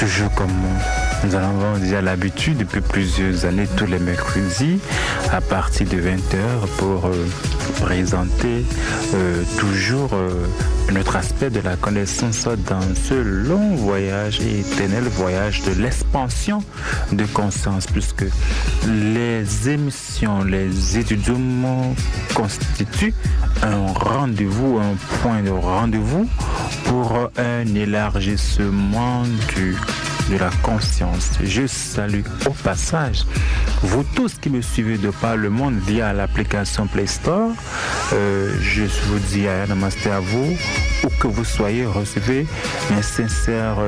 toujours comme nous en avons déjà l'habitude depuis plusieurs années, tous les mercredis, à partir de 20h, pour présenter toujours notre aspect de la connaissance dans ce long voyage et éternel voyage de l'expansion de conscience, puisque les émissions, les étudiants constituent un rendez-vous, un point de rendez-vous pour un élargissement de la conscience. Je salue au passage vous tous qui me suivez de par le monde via l'application Play Store. Je vous dis namasté à vous, où que vous soyez, recevez mes sincères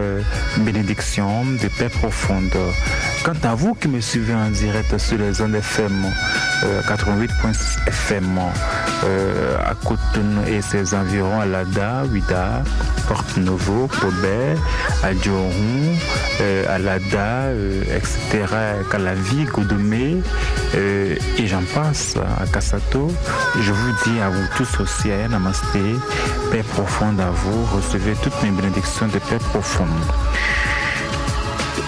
bénédictions de paix profonde. Quant à vous qui me suivez en direct sur les ondes FM 88.6 FM à Cotonou et ses environs, à Lada, Ouida, Porte-Nouveau, Pobet, à Dioron, à Lada, etc., Calavi, Godomé, et j'en passe, à Kassato. Je vous dis à vous tous aussi, namasté, paix profonde à vous, recevez toutes mes bénédictions de paix profonde.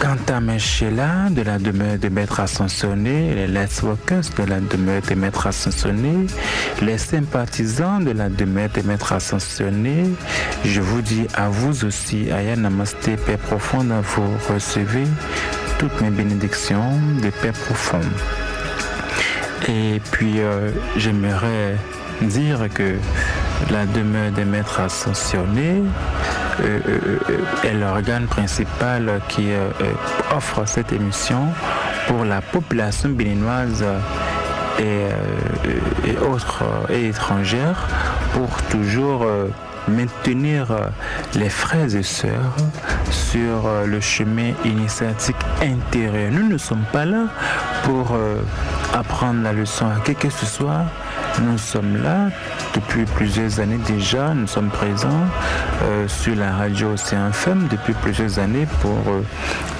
Quant à mes Sheila de la demeure de Maître Ascensionné, les Let's Workers de la demeure de Maître Ascensionné, les sympathisants de la demeure de Maître Ascensionné, je vous dis à vous aussi, Aya Namasté, paix profonde à vous, recevez toutes mes bénédictions de paix profonde. Et puis, j'aimerais dire que la demeure des Maîtres Ascensionnés est l'organe principal qui offre cette émission pour la population béninoise et autres et étrangères, pour toujours maintenir les frères et sœurs sur le chemin initiatique intérieur. Nous ne sommes pas là pour apprendre la leçon à qui que ce soit. Nous sommes là depuis plusieurs années déjà. Nous sommes présents sur la radio Océan FM depuis plusieurs années pour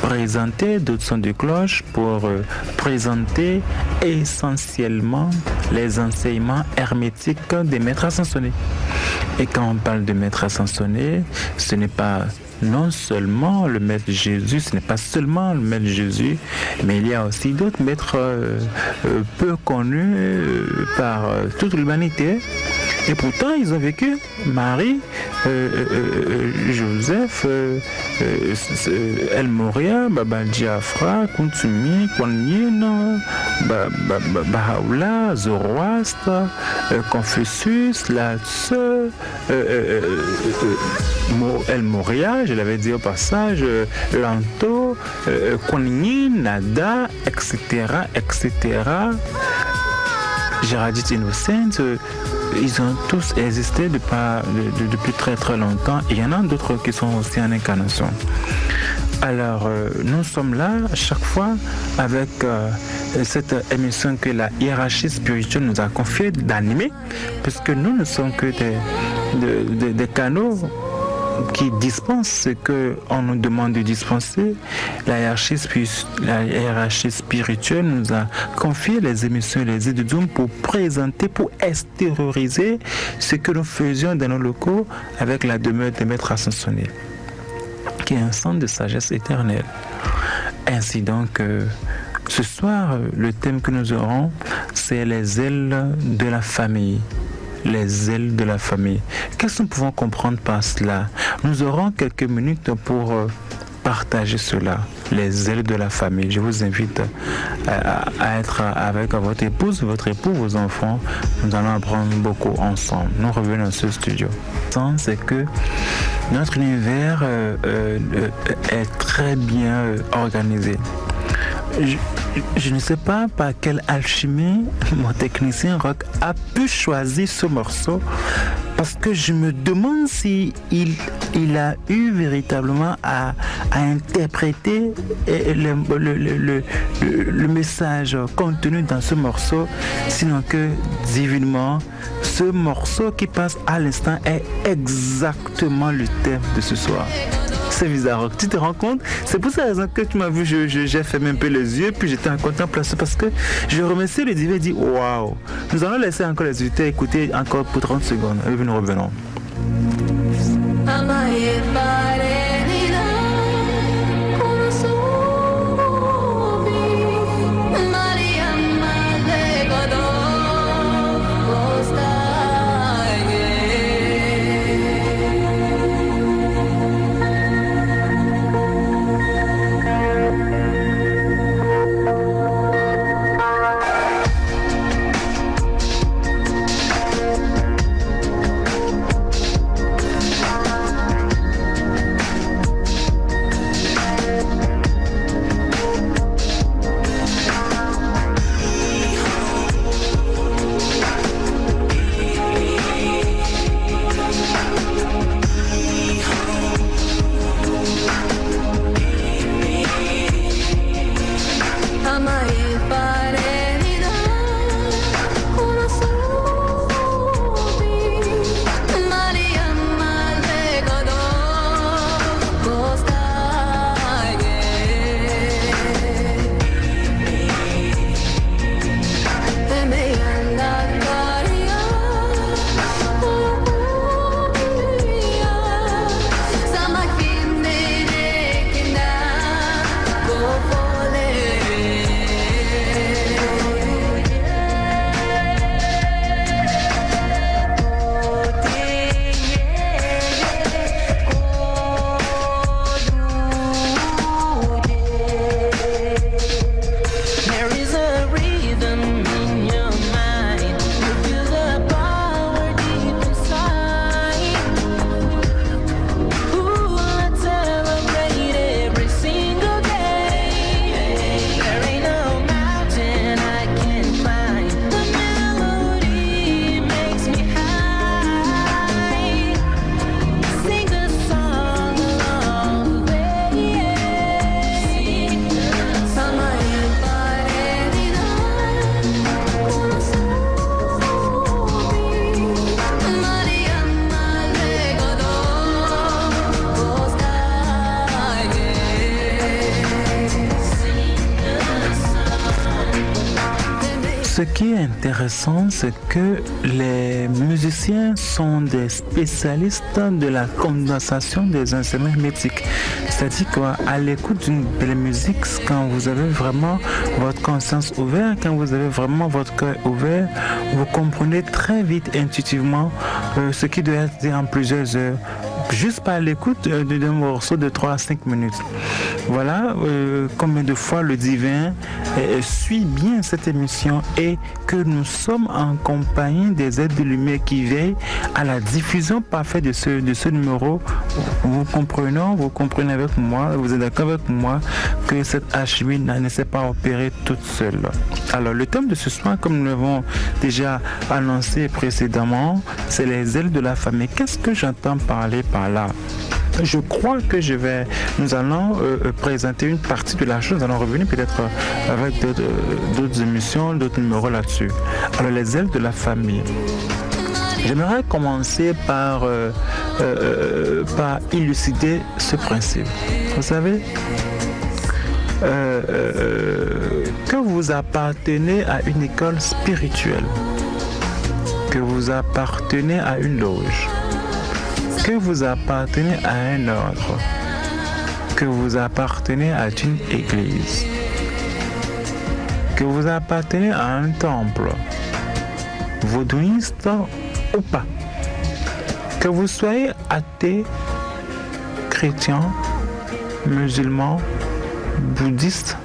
présenter d'autres sons de cloche, pour présenter essentiellement les enseignements hermétiques des maîtres ascensionnés. Et quand on parle de maîtres ascensionnés, ce n'est pas non seulement le maître Jésus, ce n'est pas seulement le maître Jésus, mais il y a aussi d'autres maîtres peu connus par toute l'humanité. Et pourtant, ils ont vécu. Marie, Joseph, El Moria, Baba Diafra, Kuntumi, Kuan Yin, Bahá'u'lláh, Zoroastre, Confucius, Lao-Tse, El Moria, je l'avais dit au passage, Lanto, Kuan Yin, Nada, etc., etc. Gérardite Innocente, ils ont tous existé depuis très très longtemps. Et il y en a d'autres qui sont aussi en incarnation. Alors, nous sommes là chaque fois avec cette émission que la hiérarchie spirituelle nous a confiée d'animer, puisque nous ne sommes que des canaux qui dispensent ce qu'on nous demande de dispenser. La hiérarchie spirituelle nous a confié les émissions et les études pour présenter, pour extérioriser ce que nous faisions dans nos locaux avec la demeure des maîtres ascensionnés, qui est un centre de sagesse éternelle. Ainsi donc, ce soir, le thème que nous aurons, c'est les ailes de la famille. Les ailes de la famille. Qu'est-ce que nous pouvons comprendre par cela? Nous aurons quelques minutes pour partager cela. Les ailes de la famille. Je vous invite à être avec votre épouse, votre époux, vos enfants. Nous allons apprendre beaucoup ensemble. Nous revenons dans ce studio. C'est que notre univers est très bien organisé. Je ne sais pas par quelle alchimie mon technicien rock a pu choisir ce morceau, parce que je me demande si il a eu véritablement à interpréter le message contenu dans ce morceau, sinon que divinement, ce morceau qui passe à l'instant est exactement le thème de ce soir. C'est bizarre, tu te rends compte? C'est pour cette raison que tu m'as vu, j'ai fermé un peu les yeux, puis j'étais en contemplation, parce que je remercie le divin et dit waouh. Nous allons laisser encore les auditeurs écouter encore pour 30 secondes. Et puis nous revenons. Ce qui est intéressant, c'est que les musiciens sont des spécialistes de la condensation des instruments hermétiques. C'est-à-dire qu'à l'écoute d'une belle musique, quand vous avez vraiment votre conscience ouverte, quand vous avez vraiment votre cœur ouvert, vous comprenez très vite, intuitivement, ce qui doit être dit en plusieurs heures, juste par l'écoute d'un morceau de 3 à 5 minutes. Voilà combien de fois le divin suit bien cette émission et que nous sommes en compagnie des êtres de lumière qui veillent à la diffusion parfaite de ce numéro. Vous comprenez avec moi, vous êtes d'accord avec moi que cette HB ne s'est pas opérée toute seule. Alors le thème de ce soir, comme nous l'avons déjà annoncé précédemment, c'est les ailes de la famille. Qu'est-ce que j'entends parler par là? Je crois que nous allons présenter une partie de la chose. Nous allons revenir peut-être avec d'autres émissions, d'autres numéros là-dessus. Alors, les ailes de la famille. J'aimerais commencer par élucider ce principe. Vous savez, que vous appartenez à une école spirituelle, que vous appartenez à une loge, que vous appartenez à un ordre, que vous appartenez à une église, que vous appartenez à un temple, vaudouiste ou pas, que vous soyez athée, chrétien, musulman, bouddhiste,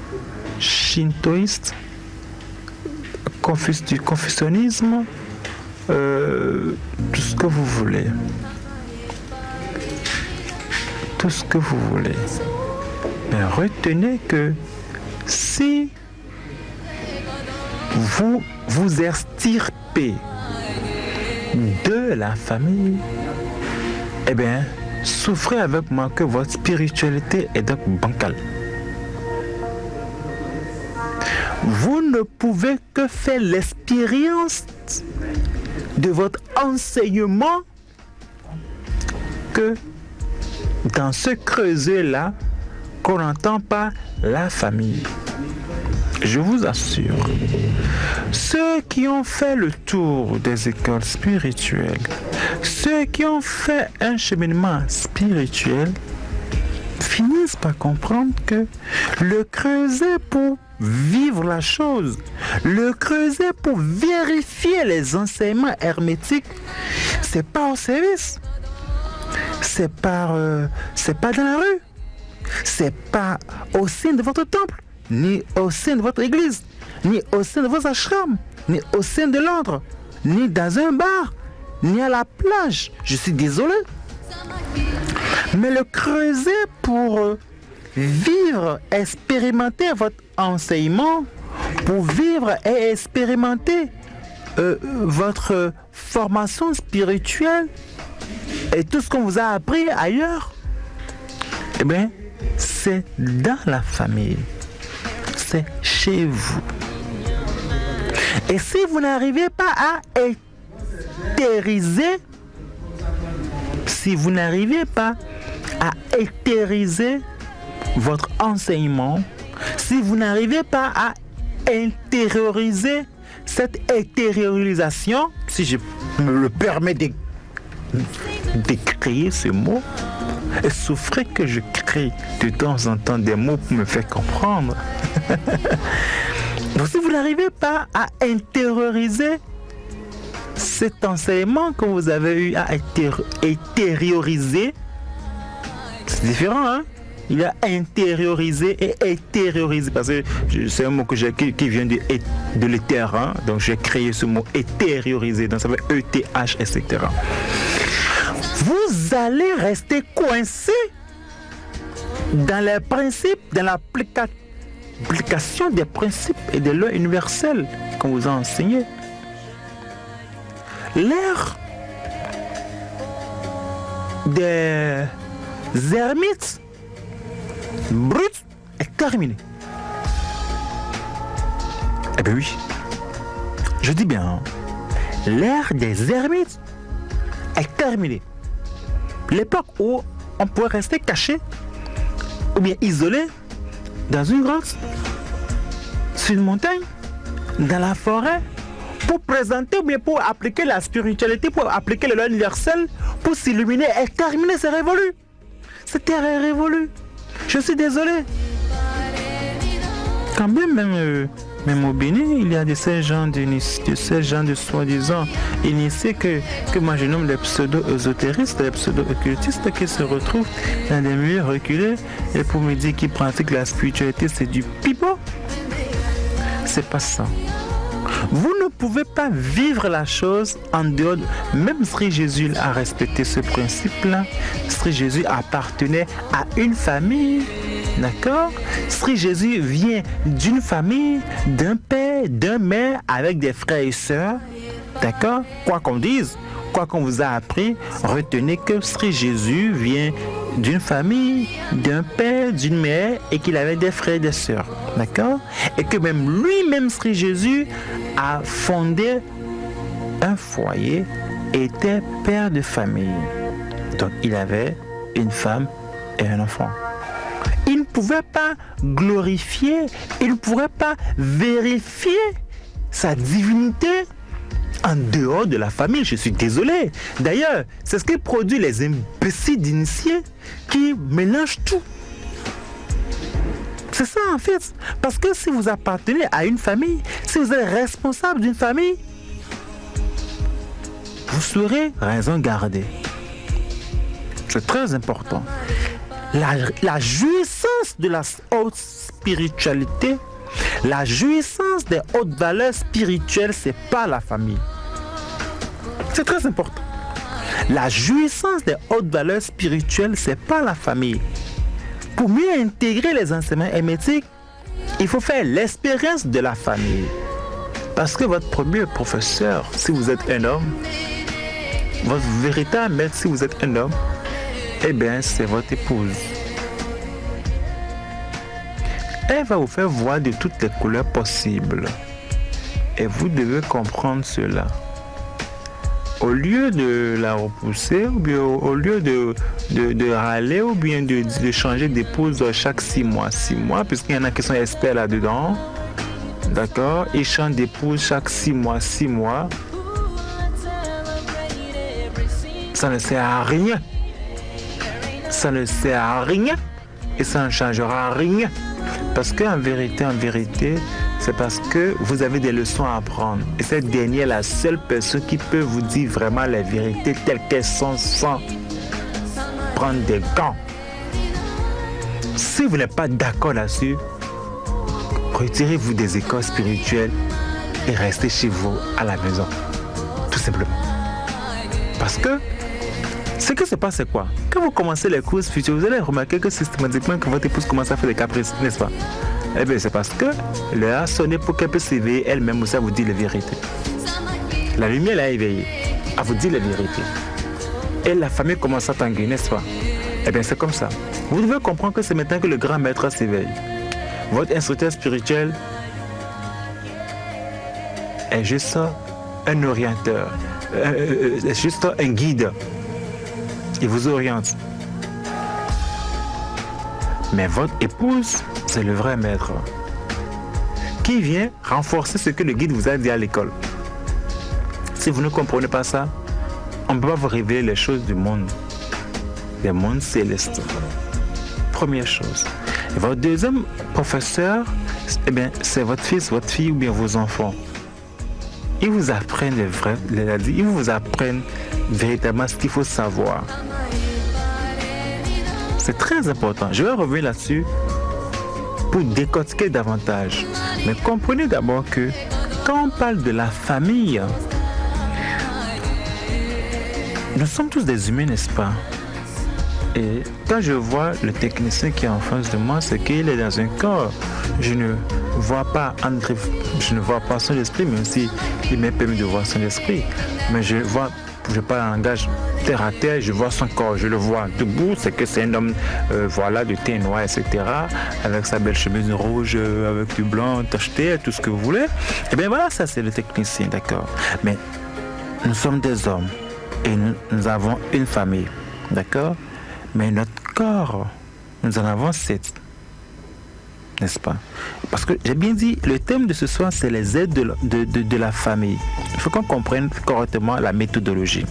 shintoïste, du confucianisme, tout ce que vous voulez. Tout ce que vous voulez. Mais retenez que si vous vous extirpez de la famille, eh bien, souffrez avec moi que votre spiritualité est donc bancale. Vous ne pouvez que faire l'expérience de votre enseignement que dans ce creuset-là, qu'on n'entend pas la famille. Je vous assure, ceux qui ont fait le tour des écoles spirituelles, ceux qui ont fait un cheminement spirituel, finissent par comprendre que le creuset pour vivre la chose, le creuset pour vérifier les enseignements hermétiques, c'est pas au service. C'est pas dans la rue, c'est pas au sein de votre temple, ni au sein de votre église, ni au sein de vos ashrams, ni au sein de l'ordre, ni dans un bar, ni à la plage. Je suis désolé. Mais le creuset pour vivre, expérimenter votre enseignement, pour vivre et expérimenter votre formation spirituelle, et tout ce qu'on vous a appris ailleurs, eh bien, c'est dans la famille. C'est chez vous. Et si vous n'arrivez pas à éthériser, votre enseignement, si vous n'arrivez pas à intérioriser cette intériorisation, si je me le permets d'écrire ce mot, et souffrez que je crée de temps en temps des mots pour me faire comprendre. Donc si vous n'arrivez pas à intérioriser cet enseignement que vous avez eu à intérioriser, c'est différent, hein? Il y a intérioriser et intérioriser, parce que c'est un mot qui vient de l'éther, hein? Donc j'ai créé ce mot intérioriser, donc ça veut ETH, etc. Vous allez rester coincé dans les principes, dans l'application des principes et des lois universelles qu'on vous a enseignés. L'ère des ermites brut est terminée. Eh bien oui, je dis bien, l'ère des ermites est terminée. L'époque où on pouvait rester caché ou bien isolé dans une grotte, sur une montagne, dans la forêt pour présenter, mais pour appliquer la spiritualité, pour appliquer le loi universel, pour s'illuminer et terminer, c'est révolu. Cette terre est révolue. Je suis désolé. Quand même au Bénin, il y a de ces gens de soi-disant initiés que moi je nomme les pseudo-ésotéristes, les pseudo-occultistes qui se retrouvent dans des milieux reculés et pour me dire qu'ils pratiquent la spiritualité, c'est du pipeau. C'est pas ça. Vous ne pouvez pas vivre la chose en dehors. Même si Jésus a respecté ce principe-là, si Jésus appartenait à une famille, d'accord? Si Jésus vient d'une famille, d'un père, d'un mère, avec des frères et sœurs, d'accord? Quoi qu'on dise, quoi qu'on vous a appris, retenez que si Jésus vient d'une famille, d'un père, d'une mère et qu'il avait des frères et des sœurs, d'accord? Et que même lui-même, si Jésus a fondé un foyer, était père de famille. Donc il avait une femme et un enfant. Il ne pouvait pas glorifier, il ne pourrait pas vérifier sa divinité en dehors de la famille. Je suis désolé. D'ailleurs, c'est ce qui produit les imbéciles d'initiés qui mélangent tout. C'est ça en fait. Parce que si vous appartenez à une famille, si vous êtes responsable d'une famille, vous serez raison gardée. C'est très important. La jouissance de la haute spiritualité, la jouissance des hautes valeurs spirituelles, c'est pas la famille. C'est très important. La jouissance des hautes valeurs spirituelles, c'est pas la famille. Pour mieux intégrer les enseignements hermétiques, il faut faire l'expérience de la famille. Parce que votre premier professeur, si vous êtes un homme, votre véritable maître, si vous êtes un homme, eh bien, c'est votre épouse. Elle va vous faire voir de toutes les couleurs possibles. Et vous devez comprendre cela. Au lieu de la repousser, ou bien au lieu de râler, ou bien de changer d'épouse chaque 6 mois, puisqu'il y en a qui sont experts là-dedans, d'accord, ils changent d'épouse chaque 6 mois, ça ne sert à rien. Ça ne sert à rien et ça ne changera rien. Parce qu'en vérité, c'est parce que vous avez des leçons à apprendre. Et cette dernière est la seule personne qui peut vous dire vraiment la vérité telle qu'elles sont sans prendre des gants. Si vous n'êtes pas d'accord là-dessus, retirez-vous des écoles spirituelles et restez chez vous à la maison. Tout simplement. Parce que ce qui se passe, c'est quoi? Quand vous commencez les cours spirituels, vous allez remarquer que systématiquement, que votre épouse commence à faire des caprices, n'est-ce pas? Eh bien, c'est parce que l'heure a sonné pour qu'elle puisse s'éveiller elle-même aussi à vous dire la vérité. La lumière l'a éveillée à vous dire la vérité. Et la famille commence à tanguer, n'est-ce pas? Eh bien, c'est comme ça. Vous devez comprendre que c'est maintenant que le grand maître s'éveille. Votre instructeur spirituel est juste un orienteur, juste un guide. Il vous oriente. Mais votre épouse, c'est le vrai maître qui vient renforcer ce que le guide vous a dit à l'école. Si vous ne comprenez pas ça, on ne peut pas vous révéler les choses du monde, des mondes célestes. Première chose. Et votre deuxième professeur, eh bien, c'est votre fils, votre fille ou bien vos enfants. Ils vous apprennent ils vous apprennent véritablement ce qu'il faut savoir. C'est très important. Je vais revenir là-dessus pour décortiquer davantage. Mais comprenez d'abord que quand on parle de la famille, nous sommes tous des humains, n'est-ce pas? Et quand je vois le technicien qui est en face de moi, c'est qu'il est dans un corps. Je ne vois pas André, je ne vois pas son esprit, même si il m'est permis de voir son esprit. Mais je parle en langage terre à terre, je vois son corps, je le vois debout, c'est que c'est un homme voilà, de teint noir, etc., avec sa belle chemise rouge, avec du blanc tacheté, tout ce que vous voulez. Et bien voilà, ça c'est le technicien, d'accord. Mais nous sommes des hommes et nous avons une famille, d'accord. Mais notre corps, nous en avons 7. n'est-ce pas? Parce que j'ai bien dit, le thème de ce soir, c'est les aides de la famille. Il faut qu'on comprenne correctement la méthodologie.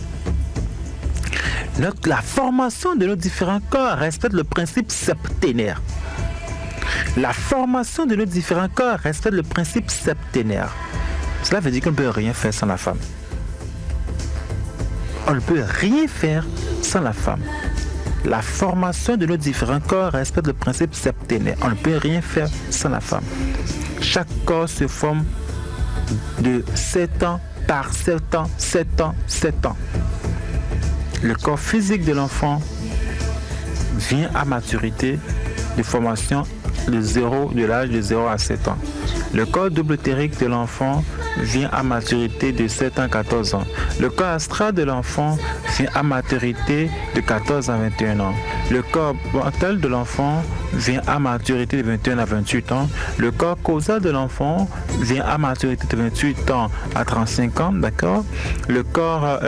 La formation de nos différents corps respecte le principe septénaire. La formation de nos différents corps respecte le principe septénaire. Cela veut dire qu'on ne peut rien faire sans la femme. On ne peut rien faire sans la femme. La formation de nos différents corps respecte le principe septénaire. On ne peut rien faire sans la femme. Chaque corps se forme de 7 ans par 7 ans, 7 ans, 7 ans. Le corps physique de l'enfant vient à maturité de formation de l'âge de 0 à 7 ans. Le corps double-utérique de l'enfant vient à maturité de 7 ans à 14 ans. Le corps astral de l'enfant vient à maturité de 14 à 21 ans. Le corps mental de l'enfant vient à maturité de 21 à 28 ans. Le corps causal de l'enfant vient à maturité de 28 ans à 35 ans, d'accord? Le corps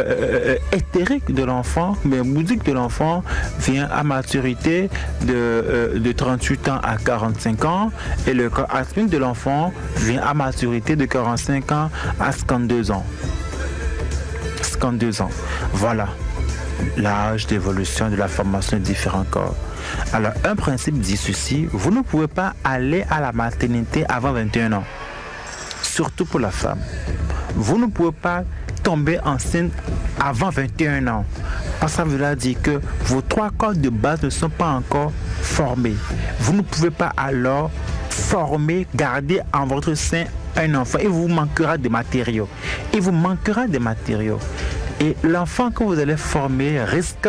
éthérique de l'enfant, mais bouddhique de l'enfant, vient à maturité de 38 ans à 45 ans. Et le corps atmique de l'enfant vient à maturité de 45 ans à 52 ans. 52 ans. Voilà l'âge d'évolution de la formation de différents corps. Alors, un principe dit ceci, vous ne pouvez pas aller à la maternité avant 21 ans. Surtout pour la femme. Vous ne pouvez pas tomber enceinte avant 21 ans. Parce que ça veut dire que vos 3 corps de base ne sont pas encore formés. Vous ne pouvez pas alors former, garder en votre sein un enfant. Il vous manquera de matériaux. Il vous manquera de matériaux. Et l'enfant que vous allez former risque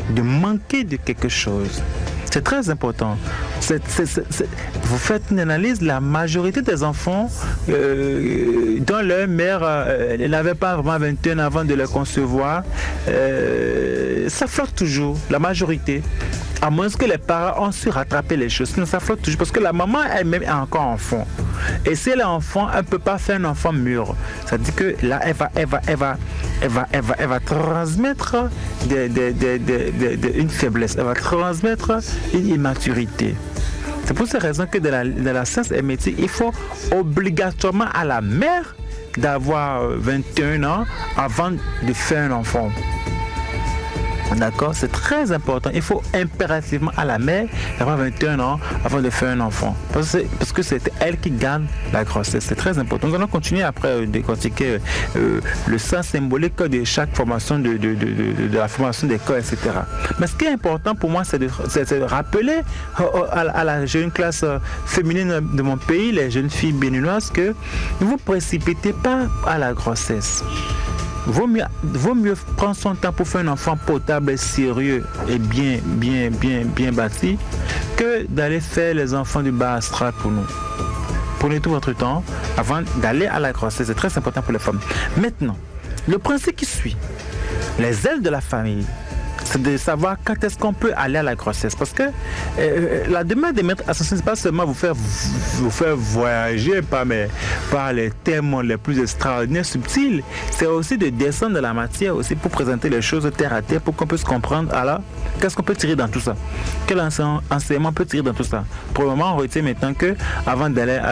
de manquer de quelque chose. C'est très important. Vous faites une analyse, la majorité des enfants dont leur mère n'avait pas vraiment 21 ans avant de les concevoir, ça flotte toujours, la majorité. À moins que les parents ont su rattraper les choses. Sinon, ça flotte toujours. Parce que la maman elle-même est encore enfant. Et si elle est enfant, elle ne peut pas faire un enfant mûr. Ça dit que là, elle va transmettre une faiblesse. Elle va transmettre une immaturité. C'est pour cette raison que dans la science hermétique, il faut obligatoirement à la mère d'avoir 21 ans avant de faire un enfant. D'accord, c'est très important. Il faut impérativement à la mère d'avoir 21 ans avant de faire un enfant. Parce que c'est elle qui gagne la grossesse. C'est très important. Nous allons continuer après décortiquer le sens symbolique de chaque formation, de la formation des corps, etc. Mais ce qui est important pour moi, c'est de rappeler à la jeune classe féminine de mon pays, les jeunes filles béninoises, que ne vous précipitez pas à la grossesse. Vaut mieux prendre son temps pour faire un enfant potable, sérieux et bien bâti que d'aller faire les enfants du bas astral pour nous. Prenez tout votre temps avant d'aller à la grossesse. C'est très important pour les femmes. Maintenant, le principe qui suit, les ailes de la famille, c'est de savoir quand est-ce qu'on peut aller à la grossesse. Parce que la demande des maîtres ascensionnés, ce n'est pas seulement vous faire voyager par les thèmes les plus extraordinaires, subtils. C'est aussi de descendre dans la matière aussi pour présenter les choses terre à terre pour qu'on puisse comprendre. Alors, qu'est-ce qu'on peut tirer dans tout ça? Quel enseignement peut tirer dans tout ça? Pour le moment, on retient maintenant qu'avant d'aller à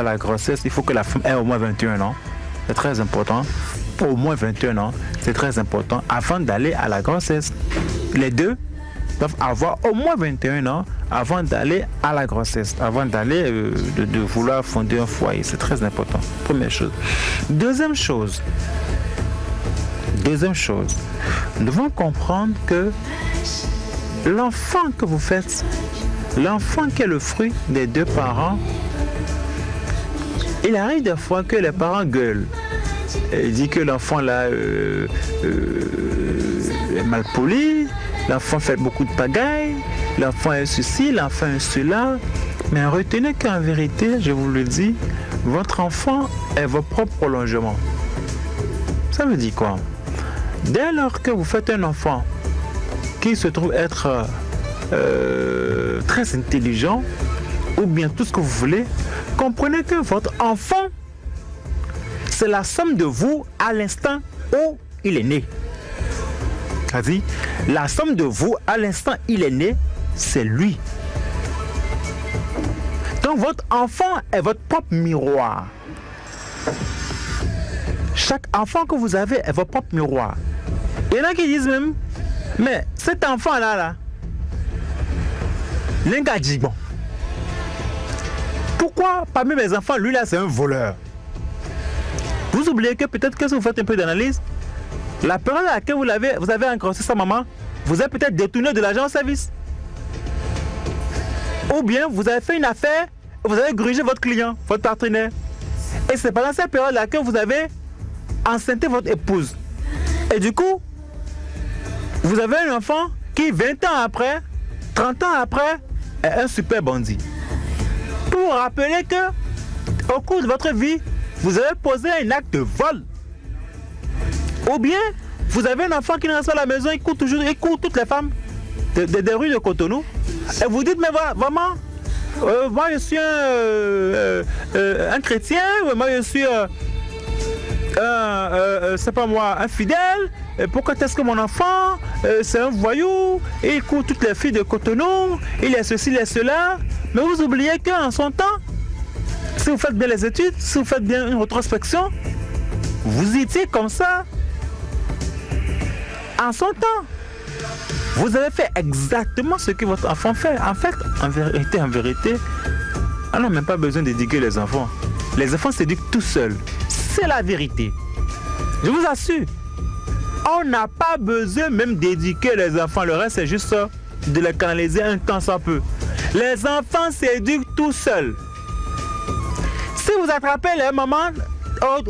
la grossesse, il faut que la femme ait au moins 21 ans. C'est très important. Au moins 21 ans, c'est très important avant d'aller à la grossesse. Les deux doivent avoir au moins 21 ans avant d'aller à la grossesse, avant d'aller de vouloir fonder un foyer. C'est très important. Première chose. Deuxième chose, nous devons comprendre que l'enfant que vous faites, l'enfant qui est le fruit des deux parents, il arrive des fois que les parents gueulent. Il dit que l'enfant là est mal poli, l'enfant fait beaucoup de pagaille, l'enfant est ceci, l'enfant est cela. Mais retenez qu'en vérité, je vous le dis, votre enfant est votre propre prolongement. Ça veut dire quoi? Dès lors que vous faites un enfant qui se trouve être très intelligent, ou bien tout ce que vous voulez, comprenez que votre enfant, c'est la somme de vous à l'instant où il est né. C'est-à-dire, la somme de vous à l'instant où il est né, c'est lui. Donc votre enfant est votre propre miroir. Chaque enfant que vous avez est votre propre miroir. Il y en a qui disent même, mais cet enfant-là, bon. Pourquoi parmi mes enfants, lui là c'est un voleur? Vous oubliez que peut-être que si vous faites un peu d'analyse, la période à laquelle vous avez engrossé sa maman, vous avez peut-être détourné de l'argent au service. Ou bien vous avez fait une affaire, vous avez grugé votre client, votre partenaire. Et c'est pendant cette période-là que vous avez enceinté votre épouse. Et du coup, vous avez un enfant qui 20 ans après, 30 ans après, est un super bandit. Pour rappeler que au cours de votre vie, vous avez posé un acte de vol. Ou bien, vous avez un enfant qui ne reste pas à la maison, il court toutes les femmes des rues de Cotonou. Et vous dites, mais voilà, vraiment, moi je suis un chrétien, moi je suis c'est pas moi, infidèle. Pourquoi est-ce que mon enfant, c'est un voyou, et il court toutes les filles de Cotonou, il est ceci, il est cela. Mais vous oubliez qu'en son temps, si vous faites bien les études, si vous faites bien une rétrospection, vous étiez comme ça. En son temps, vous avez fait exactement ce que votre enfant fait. En fait, en vérité, on n'a même pas besoin d'éduquer les enfants. Les enfants s'éduquent tout seuls. C'est la vérité. Je vous assure. On n'a pas besoin même d'éduquer les enfants. Le reste, c'est juste de les canaliser un temps soit peu. Les enfants s'éduquent tout seuls. Si vous attrapez les mamans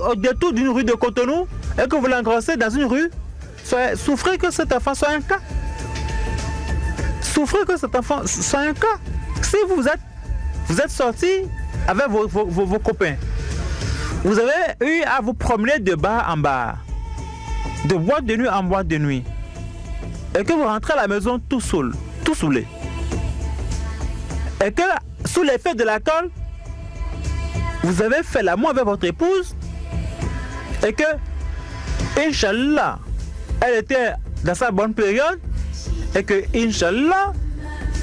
au détour d'une rue de Cotonou et que vous l'engrossez dans une rue, souffrez que cet enfant soit un cas. Souffrez que cet enfant soit un cas. Si vous êtes sorti avec vos copains, vous avez eu à vous promener de bar en bar, de boîte de nuit en boîte de nuit, et que vous rentrez à la maison tout seul, tout saoulé, et que sous l'effet de l'alcool, vous avez fait l'amour avec votre épouse, et que, Inch'Allah, elle était dans sa bonne période, et que, Inch'Allah,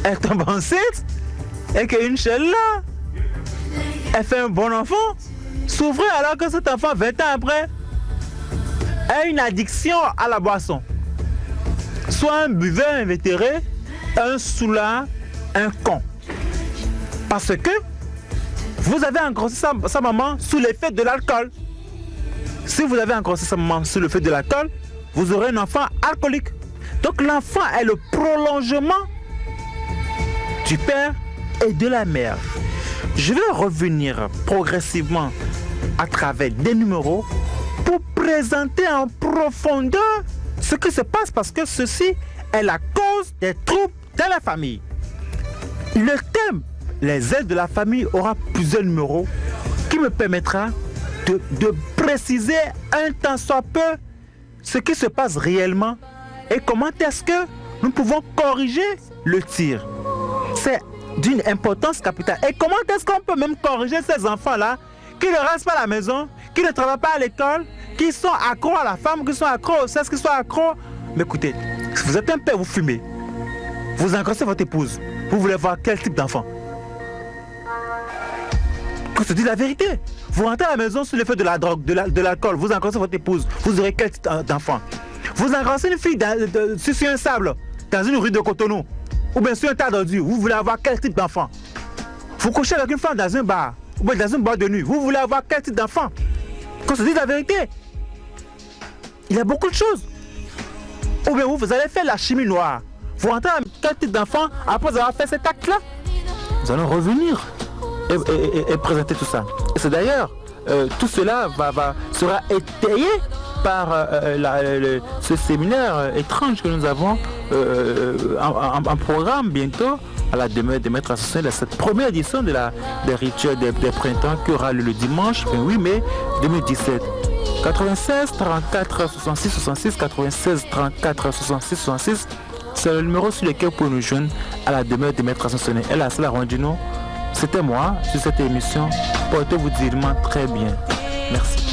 elle tombe enceinte, et que, Inch'Allah, elle fait un bon enfant. Souffrez alors que cet enfant, 20 ans après, a une addiction à la boisson. Soit un buveur invétéré, un soulard, un con. Parce que vous avez engrossé sa maman sous l'effet de l'alcool. Si vous avez engrossé sa maman sous l'effet de l'alcool, vous aurez un enfant alcoolique. Donc l'enfant est le prolongement du père et de la mère. Je vais revenir progressivement à travers des numéros pour présenter en profondeur ce qui se passe, parce que ceci est la cause des troubles dans la famille. Le thème les aides de la famille aura plusieurs numéros qui me permettra de préciser un tant soit peu ce qui se passe réellement et comment est-ce que nous pouvons corriger le tir. C'est d'une importance capitale. Et comment est-ce qu'on peut même corriger ces enfants-là qui ne restent pas à la maison, qui ne travaillent pas à l'école, qui sont accros à la femme, qui sont accros au sexe, qui sont accros. Mais écoutez, si vous êtes un père, vous fumez, vous engrossez votre épouse, vous voulez voir quel type d'enfant? Qu'on se dise la vérité. Vous rentrez à la maison sous l'effet de la drogue, de l'alcool, vous engrossez votre épouse, vous aurez quel type d'enfant? Vous engrossez une fille sur un sable, dans une rue de Cotonou, ou bien sur un tas d'ordures, vous voulez avoir quel type d'enfant? Vous couchez avec une femme dans un bar, ou bien dans une boîte de nuit, vous voulez avoir quel type d'enfant? Qu'on se dise la vérité. Il y a beaucoup de choses. Ou bien vous allez faire la chimie noire. Vous rentrez avec quel type d'enfant après avoir fait cet acte-là? Nous allons revenir et présenter tout ça. Et c'est d'ailleurs, tout cela sera étayé par ce séminaire étrange que nous avons en programme bientôt à la demeure des maîtres associés de cette première édition des rituels des printemps qui aura lieu le dimanche 28 mai 2017. 96 34 66 66 96 34 66 66, c'est le numéro sur lequel vous pouvez nous joindre à la demeure des maîtres associés. Et là, c'est la Rondino. C'était moi sur cette émission. Portez-vous dilement très bien. Merci.